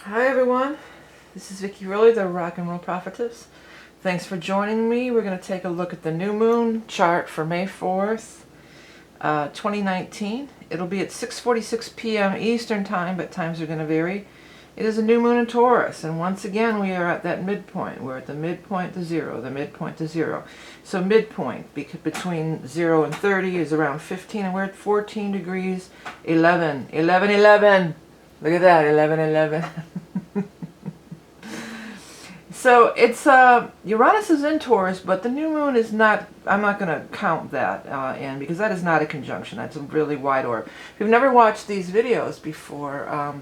Hi everyone, this is Vickie, really the rock and roll prophetess. Thanks for joining me. We're going to take a look at the new moon chart for May 4th, 2019. It'll be at 6:46 p.m. Eastern time, but times are going to vary. It is a new moon in Taurus, and once again we are at that midpoint. We're at the midpoint to zero, the midpoint to zero. So midpoint between 0 and 30 is around 15, and we're at 14 degrees, 11. Look at that, 11. So it's Uranus is in Taurus, but the new moon is not. I'm not going to count that in, because that is not a conjunction. That's a really wide orb. If you've never watched these videos before,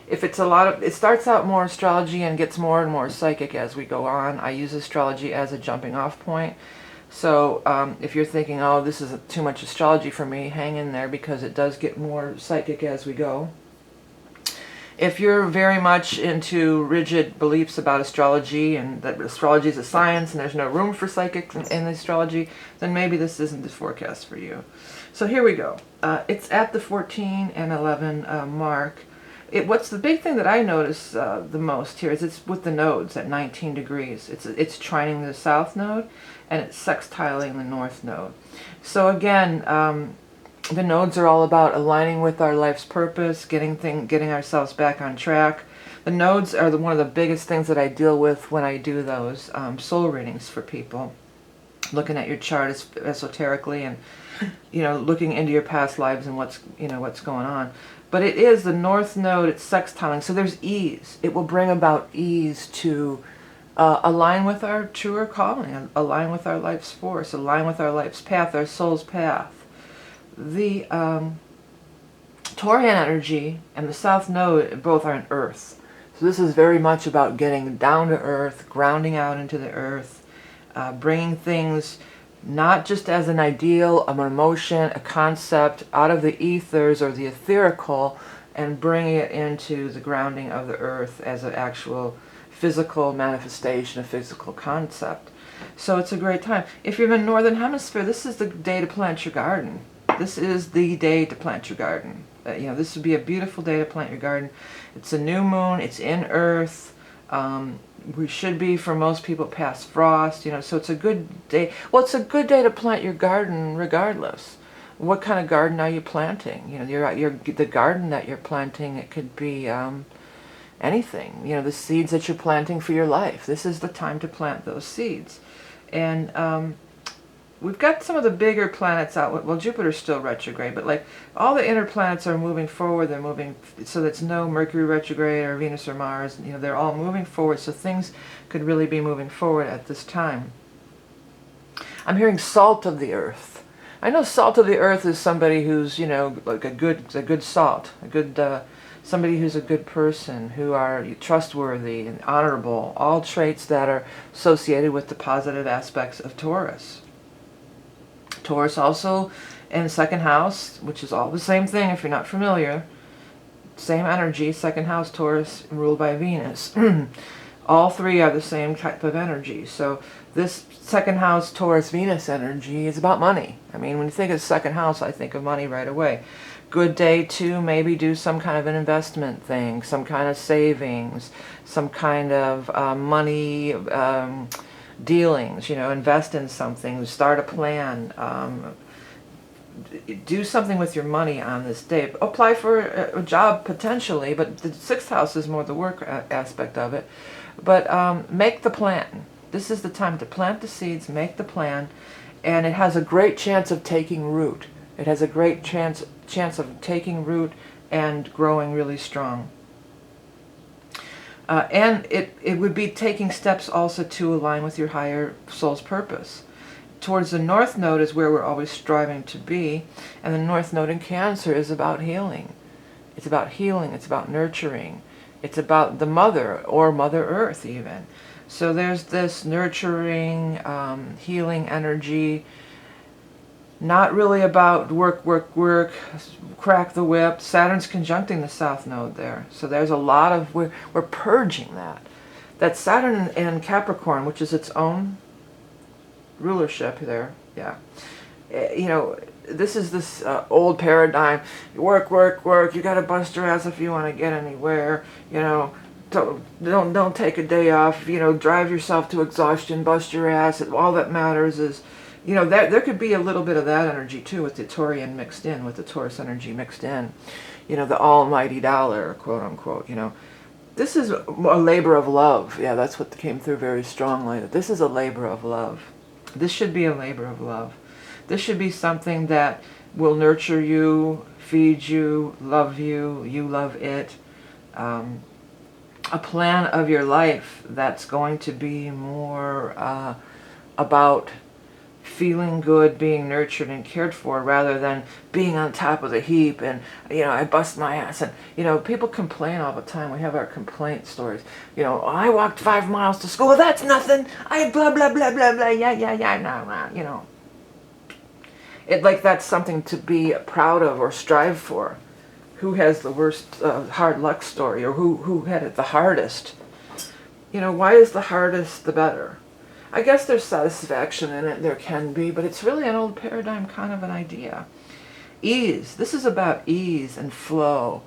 if it's a lot of, it starts out more astrology and gets more and more psychic as we go on. I use astrology as a jumping off point. So if you're thinking, oh, this is too much astrology for me, hang in there, because it does get more psychic as we go. If you're very much into rigid beliefs about astrology and that astrology is a science and there's no room for psychic in astrology, then maybe this isn't the forecast for you. So here we go. It's at the 14 and 11 mark. What's the big thing that I notice the most here is it's with the nodes at 19 degrees. It's trining the south node and it's sextiling the north node. So again, the nodes are all about aligning with our life's purpose, getting ourselves back on track. The nodes are one of the biggest things that I deal with when I do those soul readings for people. Looking at your chart esoterically and, looking into your past lives and what's going on. But it is the north node, it's sextiling, so there's ease. It will bring about ease to align with our truer calling, align with our life's force, align with our life's path, our soul's path. The Taurian energy and the south node both are in earth. So this is very much about getting down to earth, grounding out into the earth, bringing things not just as an ideal, an emotion, a concept out of the ethers or the etherical, and bringing it into the grounding of the earth as an actual physical manifestation, a physical concept. So it's a great time. If you're in the northern hemisphere, this is the day to plant your garden. This is the day to plant your garden. This would be a beautiful day to plant your garden. It's a new moon. It's in earth. We should be, for most people, past frost. So it's a good day. Well, it's a good day to plant your garden regardless. What kind of garden are you planting? The garden that you're planting, it could be anything. The seeds that you're planting for your life. This is the time to plant those seeds. And we've got some of the bigger planets out. Well, Jupiter's still retrograde, but like all the inner planets are moving forward. They're moving, so that's no Mercury retrograde or Venus or Mars. They're all moving forward. So things could really be moving forward at this time. I'm hearing salt of the earth. I know salt of the earth is somebody who's like a good salt, somebody who's a good person, who are trustworthy and honorable. All traits that are associated with the positive aspects of Taurus. Taurus also in second house, which is all the same thing if you're not familiar. Same energy, second house Taurus ruled by Venus. All three are the same type of energy. So this second house Taurus Venus energy is about money. I mean, when you think of second house, I think of money right away. Good day to maybe do some kind of an investment thing, some kind of savings, some kind of money dealings, invest in something, start a plan, do something with your money on this day. Apply for a job potentially, but the sixth house is more the work aspect of it. But make the plan. This is the time to plant the seeds, make the plan, and it has a great chance of taking root. It has a great chance of taking root and growing really strong. And it would be taking steps also to align with your higher soul's purpose. Towards the north node is where we're always striving to be, and the north node in Cancer is about healing. It's about healing, it's about nurturing, it's about the mother, or Mother Earth even. So there's this nurturing, healing energy, not really about work, crack the whip. Saturn's conjuncting the south node there. So there's a lot of, we're purging that. That Saturn in Capricorn, which is its own rulership there, yeah. This is this old paradigm. Work, you gotta bust your ass if you want to get anywhere. don't take a day off, you know, drive yourself to exhaustion, bust your ass. All that matters is, you know, that there could be a little bit of that energy too, with the Taurian mixed in, with the Taurus energy mixed in. You know, the almighty dollar, quote unquote, you know. This is a labor of love. Yeah, that's what came through very strongly. This is a labor of love. This should be a labor of love. This should be something that will nurture you, feed you, you love it. A plan of your life that's going to be more about feeling good, being nurtured and cared for, rather than being on top of the heap and, you know, I bust my ass. And, you know, people complain all the time. We have our complaint stories. You know, I walked 5 miles to school. That's nothing. I blah, blah, blah, blah, blah. Yeah, no, you know. It like that's something to be proud of or strive for. Who has the worst hard luck story, or who had it the hardest? You know, why is the hardest the better? I guess there's satisfaction in it, there can be, but it's really an old paradigm kind of an idea. Ease. This is about ease and flow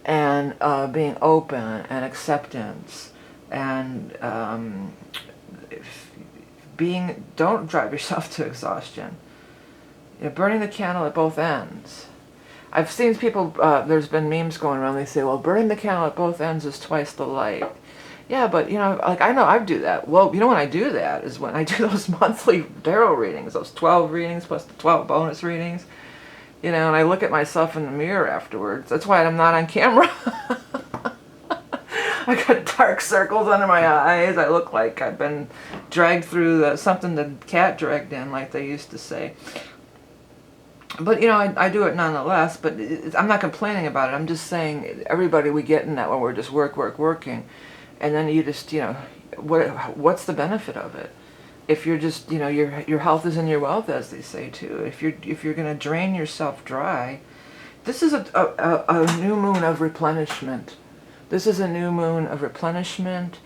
and being open and acceptance and don't drive yourself to exhaustion. You know, burning the candle at both ends. I've seen people, there's been memes going around, they say, well, burning the candle at both ends is twice the light. Yeah, but, you know, like, I know I do that. Well, you know when I do that is when I do those monthly tarot readings, those 12 readings plus the 12 bonus readings, you know, and I look at myself in the mirror afterwards. That's why I'm not on camera. I got dark circles under my eyes. I look like I've been dragged through something the cat dragged in, like they used to say. But, you know, I do it nonetheless, but I'm not complaining about it. I'm just saying, everybody, we get in that when we're just working. And then you just, you know, what's the benefit of it? If you're just, you know, your health is in your wealth, as they say too. If you're going to drain yourself dry, this is a new moon of replenishment. This is a new moon of replenishment,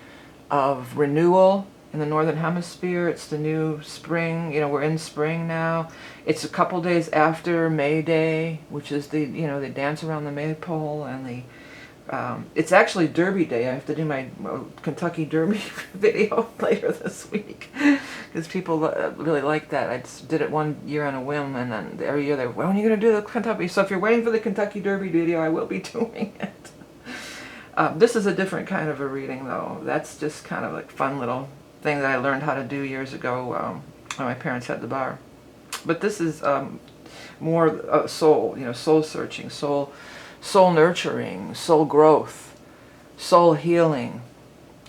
of renewal in the northern hemisphere. It's the new spring. You know, we're in spring now. It's a couple days after May Day, which is the, you know, they dance around the maypole, and the it's actually Derby Day. I have to do my Kentucky Derby video later this week because people really like that. I just did it one year on a whim, and then every year they're, when are you going to do the Kentucky? So if you're waiting for the Kentucky Derby video, I will be doing it. This is a different kind of a reading, though. That's just kind of like fun little thing that I learned how to do years ago when my parents had the bar. But this is more soul, you know, soul searching, soul nurturing, soul growth, soul healing,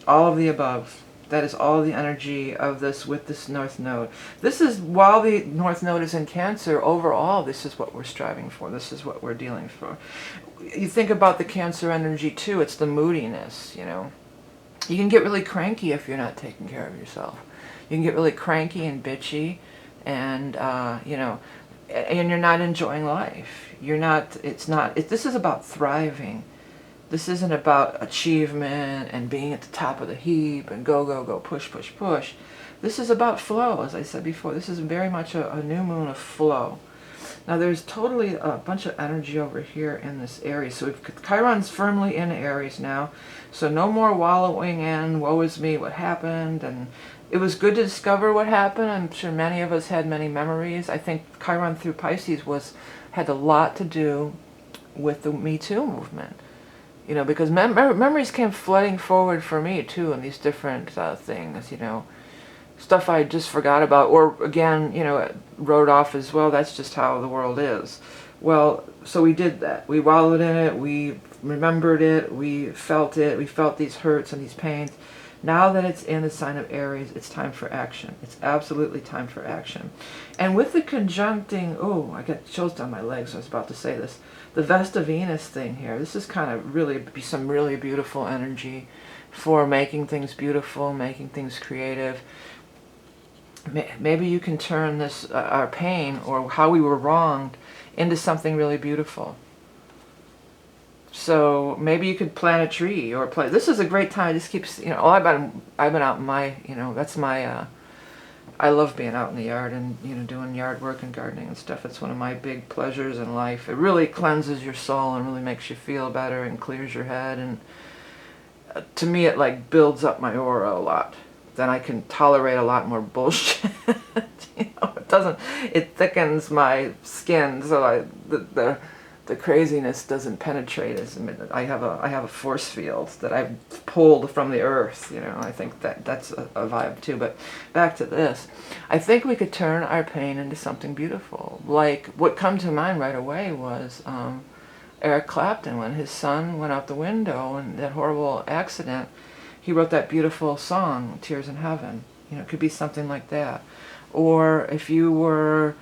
all of the above. That is all the energy of this with this North Node. This is, while the North Node is in Cancer, overall, this is what we're striving for. This is what we're dealing for. You think about the Cancer energy too, it's the moodiness, you know. You can get really cranky if you're not taking care of yourself. You can get really cranky and bitchy and, you know, and you're not enjoying life. You're not, this is about thriving. This isn't about achievement and being at the top of the heap and go, push. This is about flow, as I said before. This is very much a new moon of flow. Now there's totally a bunch of energy over here in this Aries. So Chiron's firmly in Aries now. So no more wallowing in, woe is me, what happened. And it was good to discover what happened. I'm sure many of us had many memories. I think Chiron through Pisces had a lot to do with the Me Too movement. You know, because memories came flooding forward for me too in these different things, you know. Stuff I just forgot about, or again, you know, wrote off as, well, that's just how the world is. Well, so we did that. We wallowed in it, we remembered it, we felt these hurts and these pains. Now that it's in the sign of Aries, it's time for action. It's absolutely time for action. And with the conjuncting, oh, I got chills down my legs, I was about to say this, the Vesta Venus thing here, this is kind of really some really beautiful energy for making things beautiful, making things creative. Maybe you can turn this, our pain, or how we were wronged, into something really beautiful. So maybe you could plant a tree or this is a great time. It just keeps, you know, I've been out in my, you know, that's my, I love being out in the yard and, you know, doing yard work and gardening and stuff. It's one of my big pleasures in life. It really cleanses your soul and really makes you feel better and clears your head. And to me it like builds up my aura a lot. Then I can tolerate a lot more bullshit. You know, it thickens my skin, so the craziness doesn't penetrate as I have a force field that I've pulled from the earth. You know, I think that's a vibe too. But back to this, I think we could turn our pain into something beautiful. Like what come to mind right away was Eric Clapton, when his son went out the window in that horrible accident. He wrote that beautiful song, Tears in Heaven. You know, it could be something like that. Or if you were,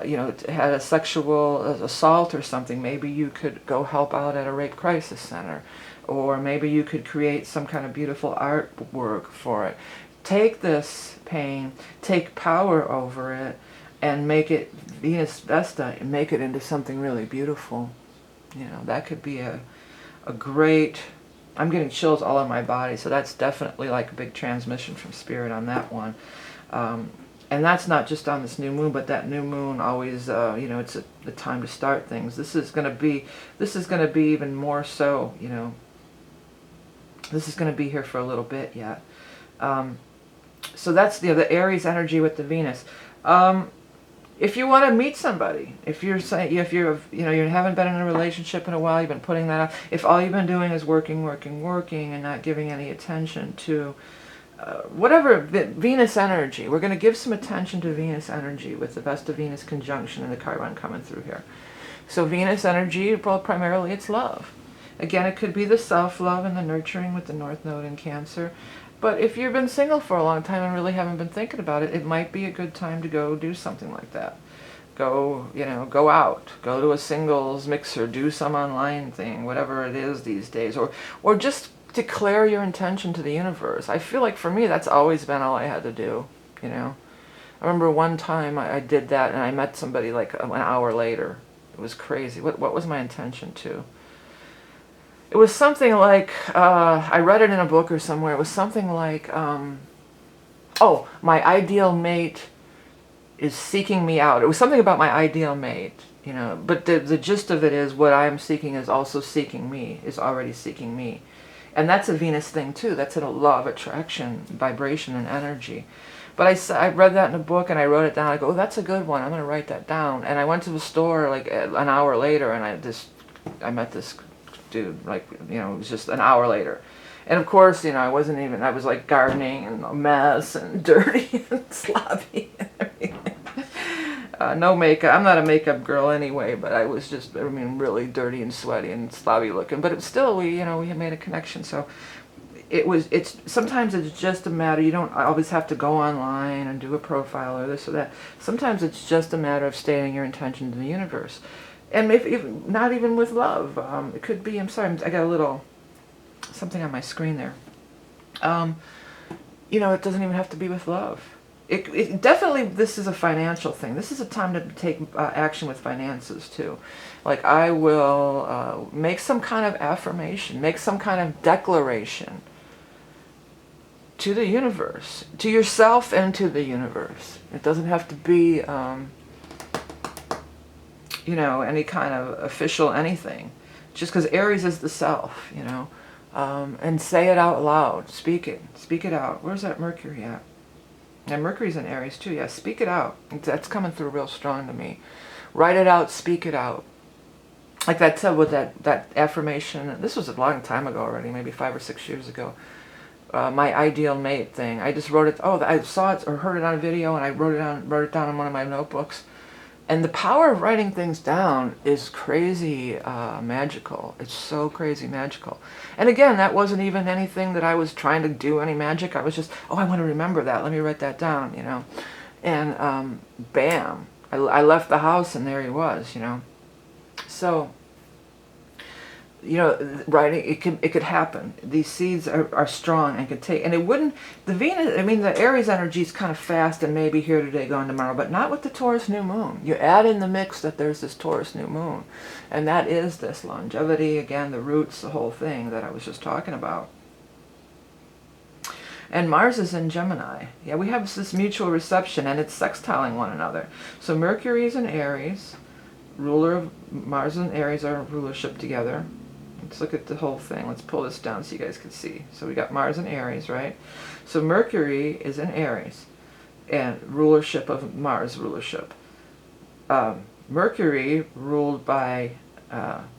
you know, had a sexual assault or something, maybe you could go help out at a rape crisis center. Or maybe you could create some kind of beautiful artwork for it. Take this pain, take power over it, and make it Venus Vesta, and make it into something really beautiful. You know, that could be a great... I'm getting chills all on my body, so that's definitely like a big transmission from Spirit on that one. And that's not just on this new moon, but that new moon always, you know, it's the time to start things. This is going to be even more so, you know. This is going to be here for a little bit yet. So that's the Aries energy with the Venus. If you want to meet somebody, if you haven't been in a relationship in a while, you've been putting that off. If all you've been doing is working, and not giving any attention to whatever Venus energy, we're going to give some attention to Venus energy with the Vesta Venus conjunction and the Chiron coming through here. So Venus energy, well, primarily it's love. Again, it could be the self-love and the nurturing with the North Node in Cancer. But if you've been single for a long time and really haven't been thinking about it, it might be a good time to go do something like that. Go, you know, go out, go to a singles mixer, do some online thing, whatever it is these days, or just declare your intention to the universe. I feel like for me, that's always been all I had to do, you know. I remember one time I did that and I met somebody like an hour later. It was crazy. What was my intention to? It was something like, I read it in a book or somewhere, it was something like, oh, my ideal mate is seeking me out. It was something about my ideal mate, you know, but the gist of it is what I am seeking is also seeking me, is already seeking me. And that's a Venus thing too, that's a law of attraction, vibration and energy. But I read that in a book and I wrote it down, I go, oh, that's a good one, I'm going to write that down. And I went to the store like an hour later and I met this dude, like, you know, it was just an hour later. And of course, you know, I was like gardening and a mess and dirty and sloppy and everything. No makeup. I'm not a makeup girl anyway, but I was just, I mean, really dirty and sweaty and sloppy looking. But it was still, we had made a connection. So sometimes it's just a matter, you don't always have to go online and do a profile or this or that. Sometimes it's just a matter of stating your intention to the universe. And if not even with love, it could be, I'm sorry, I got a little something on my screen there. You know, it doesn't even have to be with love. It definitely, this is a financial thing. This is a time to take action with finances too. Like I will make some kind of affirmation, make some kind of declaration to the universe, to yourself and to the universe. It doesn't have to be, you know, any kind of official anything. Just because Aries is the self, you know. And say it out loud. Speak it out. Where's that Mercury at? And Mercury's in Aries too. Yeah, speak it out. That's coming through real strong to me. Write it out, speak it out. Like that said with that affirmation. This was a long time ago already, maybe 5 or 6 years ago. My ideal mate thing. I just wrote it. Oh, I saw it or heard it on a video, and I wrote it down in one of my notebooks. And the power of writing things down is crazy magical. It's so crazy magical. And again, that wasn't even anything that I was trying to do any magic. I was just, oh, I want to remember that. Let me write that down, you know. And bam, I left the house and there he was, you know. So, you know, writing, it could happen. These seeds are strong and could take, and it wouldn't, the Aries energy is kind of fast and maybe here today, gone tomorrow, but not with the Taurus new moon. You add in the mix that there's this Taurus new moon, and that is this longevity, again, the roots, the whole thing that I was just talking about. And Mars is in Gemini. Yeah, we have this mutual reception, and it's sextiling one another. So Mercury is in Aries, ruler of Mars and Aries are in rulership together. Let's look at the whole thing. Let's pull this down so you guys can see. So we got Mars in Aries, right? So Mercury is in Aries, and rulership of Mars rulership. Mercury ruled by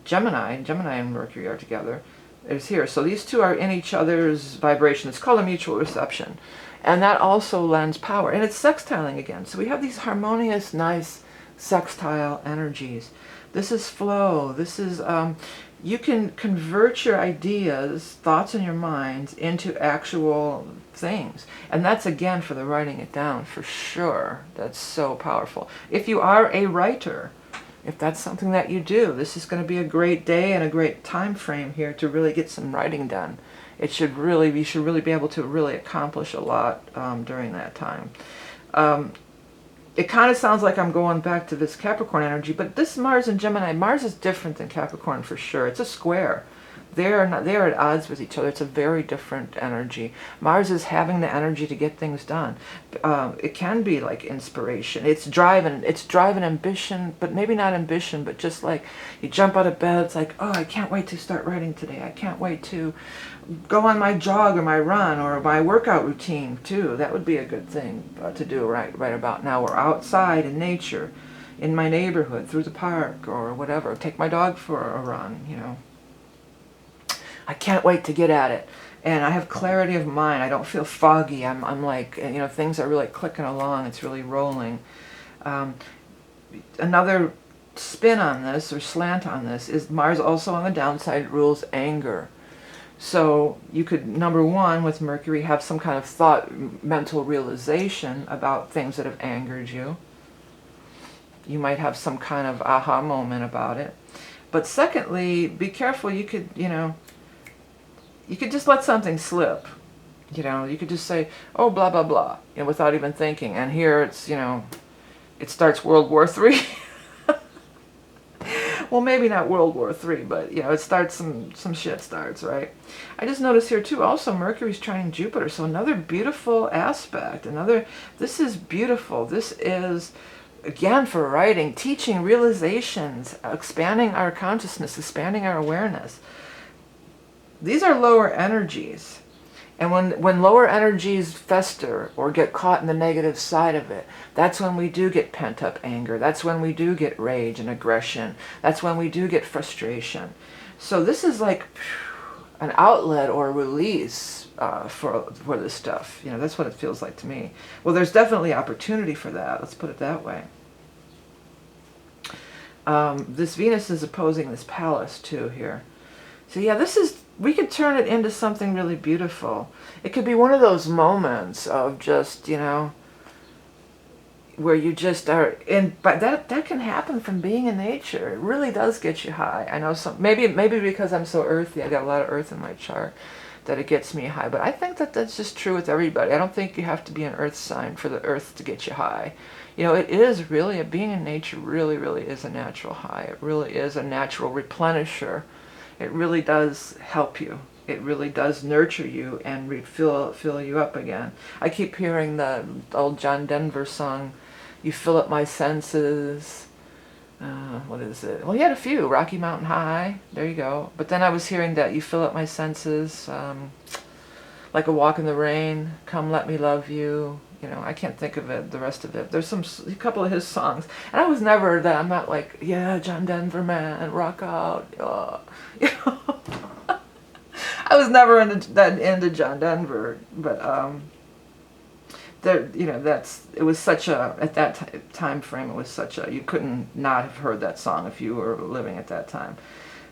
Gemini. Gemini and Mercury are together. Is here. So these two are in each other's vibration. It's called a mutual reception. And that also lends power. And it's sextiling again. So we have these harmonious, nice sextile energies. This is flow. This is, you can convert your ideas, thoughts in your minds, into actual things. And that's, again, for the writing it down, for sure. That's so powerful. If you are a writer, if that's something that you do, this is going to be a great day and a great time frame here to really get some writing done. You should really be able to really accomplish a lot during that time. It kind of sounds like I'm going back to this Capricorn energy, but this Mars and Gemini, Mars is different than Capricorn for sure. It's a square. They are at odds with each other. It's a very different energy. Mars is having the energy to get things done. It can be like inspiration. It's drive and ambition, but maybe not ambition, but just like you jump out of bed, it's like, oh, I can't wait to start writing today. I can't wait to go on my jog or my run or my workout routine too. That would be a good thing to do right about now. We're outside in nature, in my neighborhood, through the park or whatever. Take my dog for a run, you know. I can't wait to get at it. And I have clarity of mind. I don't feel foggy. I'm like, you know, things are really clicking along. It's really rolling. Another spin on this, or slant on this, is Mars also on the downside rules anger. So you could, number one, with Mercury, have some kind of thought, mental realization about things that have angered you. You might have some kind of aha moment about it. But secondly, be careful. You could, you know, you could just let something slip. You know, you could just say, oh, blah, blah, blah, you know, without even thinking. And here it's, you know, it starts World War III. Well, maybe not World War III, but, you know, it starts, some shit starts, right? I just noticed here, too, also Mercury's trining Jupiter. So another beautiful aspect. This is beautiful. This is, again, for writing, teaching, realizations, expanding our consciousness, expanding our awareness. These are lower energies. And when lower energies fester or get caught in the negative side of it, that's when we do get pent-up anger. That's when we do get rage and aggression. That's when we do get frustration. So this is like an outlet or a release for this stuff. You know, that's what it feels like to me. Well, there's definitely opportunity for that. Let's put it that way. This Venus is opposing this Pallas too here. So yeah, we could turn it into something really beautiful. It could be one of those moments of just, you know, where you just are in, but that can happen from being in nature. It really does get you high. I know maybe because I'm so earthy, I got a lot of earth in my chart, that it gets me high. But I think that's just true with everybody. I don't think you have to be an earth sign for the earth to get you high. You know, it is really, being in nature really, really is a natural high. It really is a natural replenisher. It really does help you. It really does nurture you and fill you up again. I keep hearing the old John Denver song, "You Fill Up My Senses." What is it? Well, he had a few. Rocky Mountain High. There you go. But then I was hearing that "You Fill Up My Senses," like a walk in the rain. Come, let me love you. You know, I can't think of it, the rest of it. There's a couple of his songs. And I was never that, I'm not like, yeah, John Denver, man, rock out. You know? I was never into John Denver, but there, you know, it was such a, at that time frame, it was such a, you couldn't not have heard that song if you were living at that time.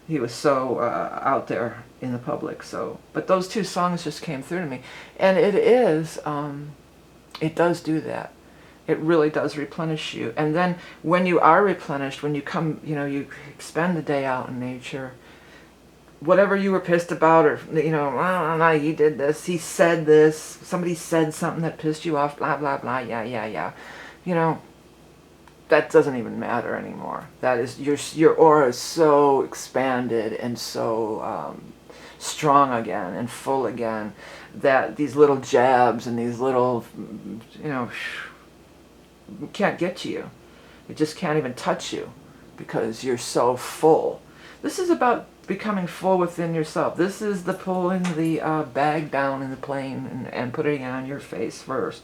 He was so out there in the public. So, but those two songs just came through to me, and it is. It does do that. It really does replenish you. And then when you are replenished, when you come, you know, you spend the day out in nature, whatever you were pissed about, or, you know, oh, he did this, he said this, somebody said something that pissed you off, blah, blah, blah, yeah. You know, that doesn't even matter anymore. That is, your aura is so expanded and so strong again and full again, that these little jabs and these little, you know, can't get to you. It just can't even touch you because you're so full. This is about becoming full within yourself. This is the pulling the bag down in the plane and putting it on your face first.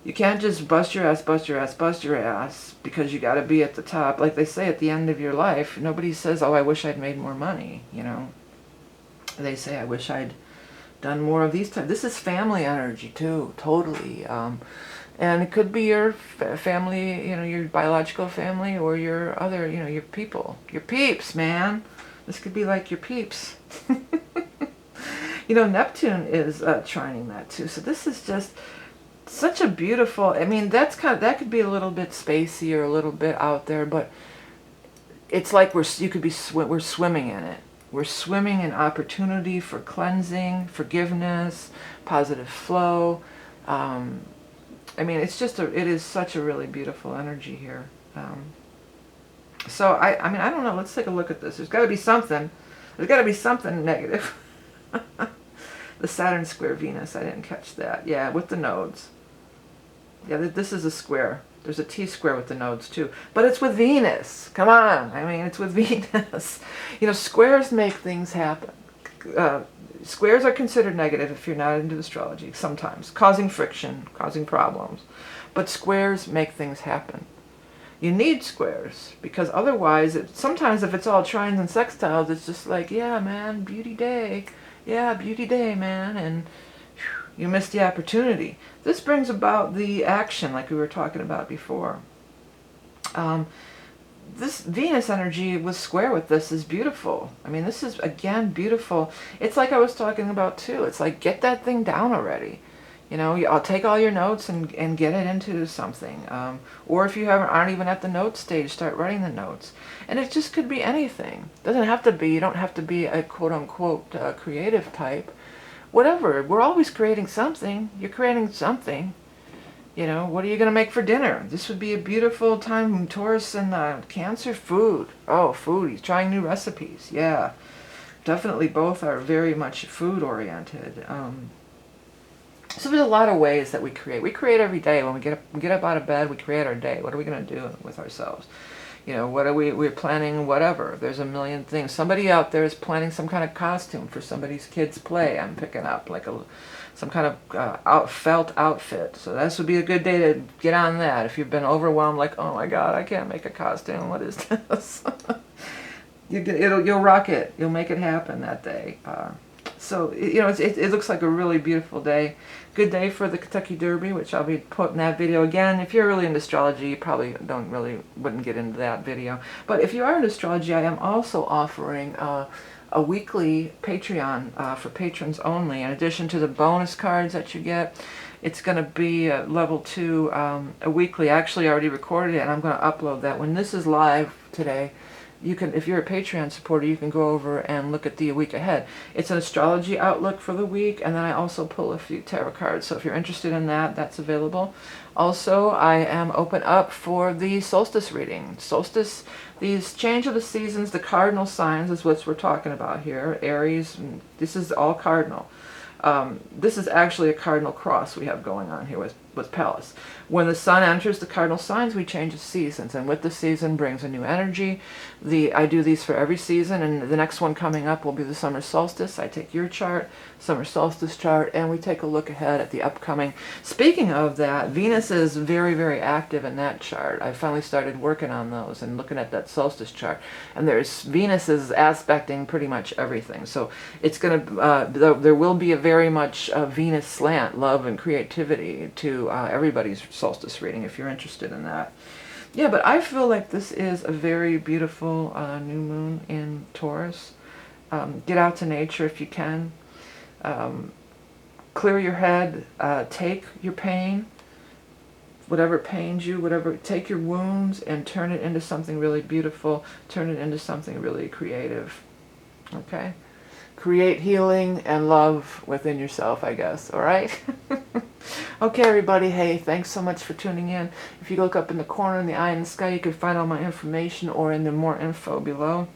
You can't just bust your ass, bust your ass, bust your ass because you got to be at the top. Like they say at the end of your life, nobody says, oh, I wish I'd made more money, you know. They say, I wish I'd done more of these types. This is family energy too, totally. And it could be your family, you know, your biological family, or your other, you know, your people, your peeps, man. This could be like your peeps. You know, Neptune is trining that too. So this is just such a beautiful, I mean, that's kind of, that could be a little bit spacey or a little bit out there, but it's like we're swimming in it. We're swimming in opportunity for cleansing, forgiveness, positive flow. I mean, it's just it is such a really beautiful energy here. So I mean, I don't know. Let's take a look at this. There's got to be something. There's got to be something negative. The Saturn square Venus. I didn't catch that. Yeah, with the nodes. Yeah, this is a square. There's a T-square with the nodes too. But it's with Venus. Come on. I mean, it's with Venus. You know, squares make things happen. Squares are considered negative if you're not into astrology, sometimes, causing friction, causing problems. But squares make things happen. You need squares, because otherwise, sometimes if it's all trines and sextiles, it's just like, yeah, man, beauty day. Yeah, beauty day, man. And you missed the opportunity. This brings about the action like we were talking about before. This Venus energy was square with this is beautiful. I mean, this is, again, beautiful. It's like I was talking about, too. It's like, get that thing down already. You know, I'll take all your notes and get it into something. Or if you aren't even at the note stage, start writing the notes. And it just could be anything. Doesn't have to be, you don't have to be a quote-unquote creative type. Whatever. We're always creating something. You're creating something. You know, what are you going to make for dinner? This would be a beautiful time. Taurus and Cancer, food. Oh, food. He's trying new recipes. Yeah. Definitely both are very much food-oriented. So there's a lot of ways that we create. We create every day. When we get up out of bed, we create our day. What are we going to do with ourselves? You know, what are we're planning whatever. There's a million things. Somebody out there is planning some kind of costume for somebody's kid's play. I'm picking up like some kind of felt outfit. So this would be a good day to get on that. If you've been overwhelmed, like, oh my God, I can't make a costume. What is this? You'll rock it. You'll make it happen that day. So, you know, it looks like a really beautiful day. Good day for the Kentucky Derby, which I'll be putting that video again. If you're really into astrology, you probably wouldn't get into that video. But if you are into astrology, I am also offering a weekly Patreon for patrons only. In addition to the bonus cards that you get, it's going to be level 2, a weekly. I actually already recorded it, and I'm going to upload that. When this is live today, you can, if you're a Patreon supporter, you can go over and look at the week ahead. It's an astrology outlook for the week, and then I also pull a few tarot cards. So if you're interested in that, that's available. Also, I am open up for the solstice reading. Solstice, these change of the seasons, the cardinal signs is what we're talking about here. Aries, this is all cardinal. This is actually a cardinal cross we have going on here with Pallas. When the sun enters the cardinal signs, we change the seasons, and with the season brings a new energy. I do these for every season, and the next one coming up will be the summer solstice. I take your chart, summer solstice chart, and we take a look ahead at the upcoming. Speaking of that, Venus is very, very active in that chart. I finally started working on those and looking at that solstice chart, and Venus is aspecting pretty much everything. So it's going to, there will be a very much Venus slant, love and creativity to everybody's solstice reading if you're interested in that. Yeah, but I feel like this is a very beautiful new moon in Taurus. Get out to nature if you can. Clear your head. Take your pain, whatever pains you, take your wounds and turn it into something really beautiful. Turn it into something really creative. Okay? Create healing and love within yourself, I guess. All right? Okay, everybody. Hey, thanks so much for tuning in. If you look up in the corner in the eye in the sky, you can find all my information or in the more info below.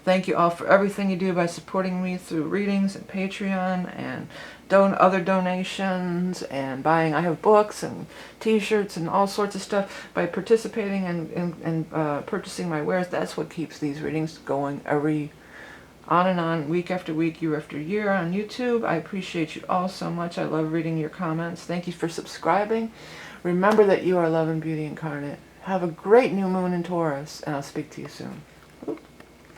Thank you all for everything you do by supporting me through readings and Patreon and other donations and buying. I have books and t-shirts and all sorts of stuff. By participating and purchasing my wares, that's what keeps these readings going on and on, week after week, year after year on YouTube. I appreciate you all so much. I love reading your comments. Thank you for subscribing. Remember that you are love and beauty incarnate. Have a great new moon in Taurus, and I'll speak to you soon.